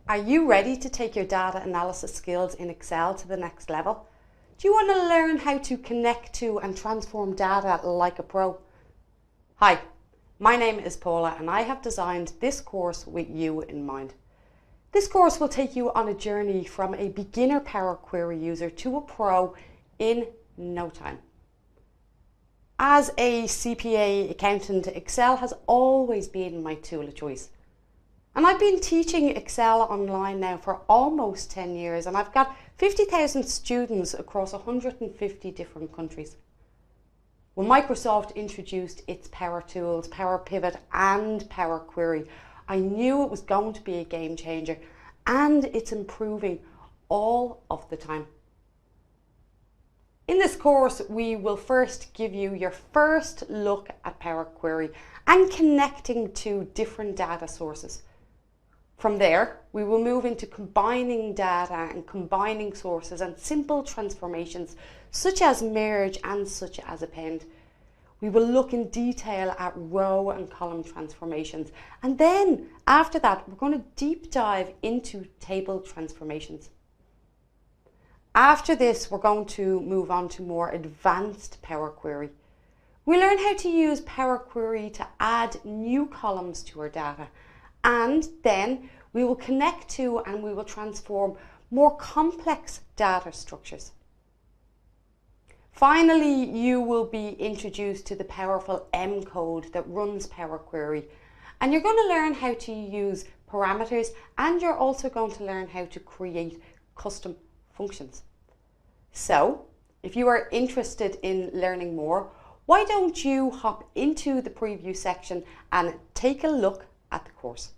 Are you ready to take your data analysis skills in Excel to the next level? Do you want to learn how to connect to and transform data like a pro? Hi, my name is Paula and I have designed this course with you in mind. This course will take you on a journey from a beginner Power Query user to a pro in no time. As a CPA accountant, Excel has always been my tool of choice. And I've been teaching Excel online now for almost 10 years and I've got 50,000 students across 150 different countries. When Microsoft introduced its Power Tools, Power Pivot and Power Query, I knew it was going to be a game changer, and it's improving all of the time. In this course, we will first give you your first look at Power Query and connecting to different data sources. From there, we will move into combining data and combining sources and simple transformations such as merge and such as append. We will look in detail at row and column transformations, and then after that we're going to deep dive into table transformations. After this, we're going to move on to more advanced Power Query. We learn how to use Power Query to add new columns to our data, and then we will connect to and we will transform more complex data structures. Finally, you will be introduced to the powerful M code that runs Power Query, and you're going to learn how to use parameters, and you're also going to learn how to create custom functions. So, if you are interested in learning more, why don't you hop into the preview section and take a look at the course.